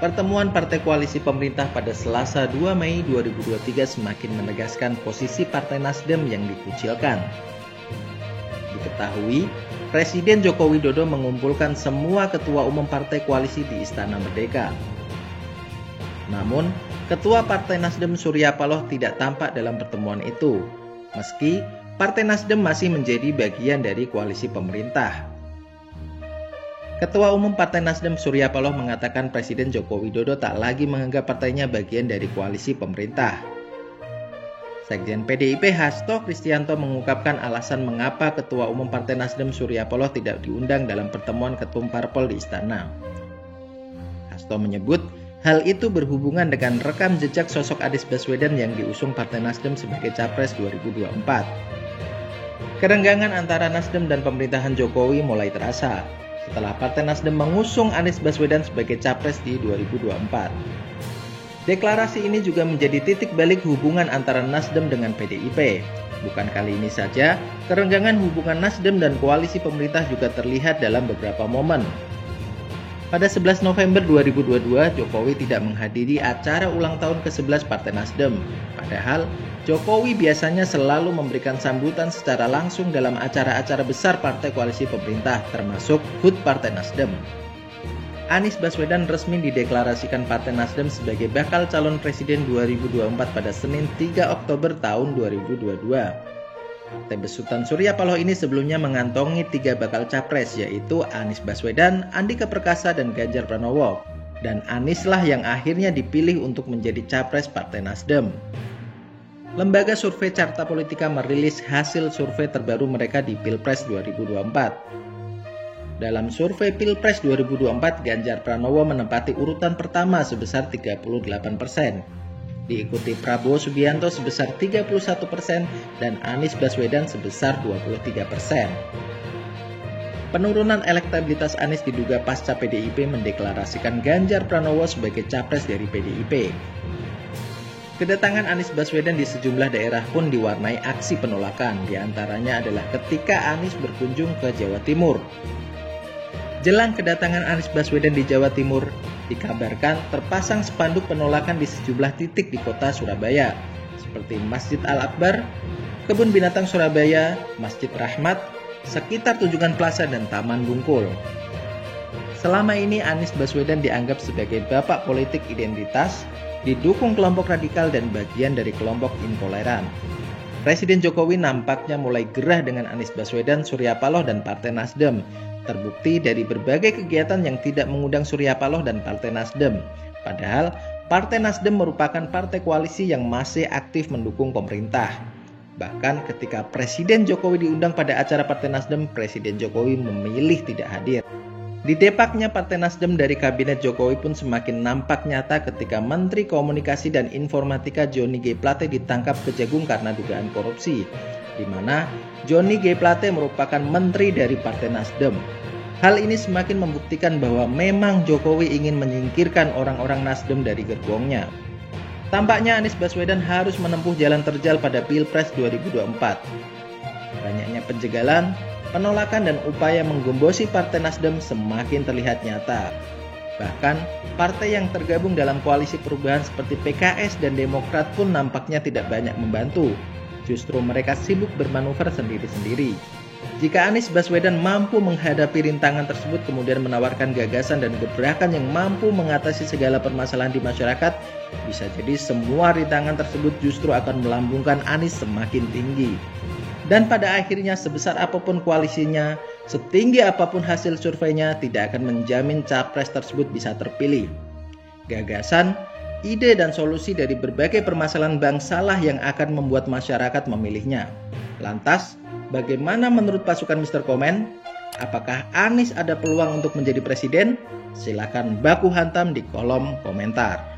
Pertemuan partai koalisi pemerintah pada Selasa 2 Mei 2023 semakin menegaskan posisi Partai Nasdem yang dikucilkan. Diketahui, Presiden Joko Widodo mengumpulkan semua ketua umum partai koalisi di Istana Merdeka. Namun, Ketua Partai Nasdem Surya Paloh tidak tampak dalam pertemuan itu, meski Partai Nasdem masih menjadi bagian dari koalisi pemerintah. Ketua Umum Partai Nasdem Surya Paloh mengatakan Presiden Joko Widodo tak lagi menganggap partainya bagian dari koalisi pemerintah. Sekjen PDIP Hasto Kristianto mengungkapkan alasan mengapa Ketua Umum Partai Nasdem Surya Paloh tidak diundang dalam pertemuan ketum parpol di Istana. Hasto menyebut hal itu berhubungan dengan rekam jejak sosok Anies Baswedan yang diusung Partai Nasdem sebagai Capres 2024. Kerenggangan antara Nasdem dan pemerintahan Jokowi mulai terasa setelah Partai Nasdem mengusung Anies Baswedan sebagai Capres di 2024. Deklarasi ini juga menjadi titik balik hubungan antara Nasdem dengan PDIP. Bukan kali ini saja, kerenggangan hubungan Nasdem dan koalisi pemerintah juga terlihat dalam beberapa momen. Pada 11 November 2022, Jokowi tidak menghadiri acara ulang tahun ke-11 Partai Nasdem. Padahal, Jokowi biasanya selalu memberikan sambutan secara langsung dalam acara-acara besar partai koalisi pemerintah, termasuk HUT Partai Nasdem. Anies Baswedan resmi dideklarasikan Partai Nasdem sebagai bakal calon presiden 2024 pada Senin 3 Oktober tahun 2022. Partai besutan Surya Paloh ini sebelumnya mengantongi 3 bakal capres, yaitu Anies Baswedan, Andika Perkasa, dan Ganjar Pranowo. Dan Anies lah yang akhirnya dipilih untuk menjadi capres Partai Nasdem. Lembaga survei Carta Politika merilis hasil survei terbaru mereka di Pilpres 2024. Dalam survei Pilpres 2024, Ganjar Pranowo menempati urutan pertama sebesar 38%. Diikuti Prabowo Subianto sebesar 31% dan Anies Baswedan sebesar 23%. Penurunan elektabilitas Anies diduga pasca PDIP mendeklarasikan Ganjar Pranowo sebagai capres dari PDIP. Kedatangan Anies Baswedan di sejumlah daerah pun diwarnai aksi penolakan, diantaranya adalah ketika Anies berkunjung ke Jawa Timur. Jelang kedatangan Anies Baswedan di Jawa Timur, dikabarkan terpasang spanduk penolakan di sejumlah titik di kota Surabaya, seperti Masjid Al-Akbar, Kebun Binatang Surabaya, Masjid Rahmat, sekitar Tunjungan Plaza, dan Taman Bungkul. Selama ini Anies Baswedan dianggap sebagai bapak politik identitas, didukung kelompok radikal dan bagian dari kelompok intoleran. Presiden Jokowi nampaknya mulai gerah dengan Anies Baswedan, Surya Paloh, dan Partai Nasdem. Terbukti dari berbagai kegiatan yang tidak mengundang Surya Paloh dan Partai Nasdem. Padahal, Partai Nasdem merupakan partai koalisi yang masih aktif mendukung pemerintah. Bahkan ketika Presiden Jokowi diundang pada acara Partai Nasdem, Presiden Jokowi memilih tidak hadir. Didepaknya Partai Nasdem dari Kabinet Jokowi pun semakin nampak nyata ketika Menteri Komunikasi dan Informatika Johnny G. Plate ditangkap Kejagung karena dugaan korupsi, di mana Johnny G. Plate merupakan menteri dari Partai Nasdem. Hal ini semakin membuktikan bahwa memang Jokowi ingin menyingkirkan orang-orang Nasdem dari gerbongnya. Tampaknya Anies Baswedan harus menempuh jalan terjal pada Pilpres 2024. Banyaknya penjagalan, penolakan, dan upaya menggombosi Partai Nasdem semakin terlihat nyata. Bahkan, partai yang tergabung dalam koalisi perubahan seperti PKS dan Demokrat pun nampaknya tidak banyak membantu. Justru mereka sibuk bermanuver sendiri-sendiri. Jika Anies Baswedan mampu menghadapi rintangan tersebut kemudian menawarkan gagasan dan gebrakan yang mampu mengatasi segala permasalahan di masyarakat, bisa jadi semua rintangan tersebut justru akan melambungkan Anies semakin tinggi. Dan pada akhirnya sebesar apapun koalisinya, setinggi apapun hasil surveinya, tidak akan menjamin capres tersebut bisa terpilih. Gagasan, ide, dan solusi dari berbagai permasalahan bangsalah yang akan membuat masyarakat memilihnya. Lantas, bagaimana menurut pasukan Mr. Komen? Apakah Anies ada peluang untuk menjadi presiden? Silakan baku hantam di kolom komentar.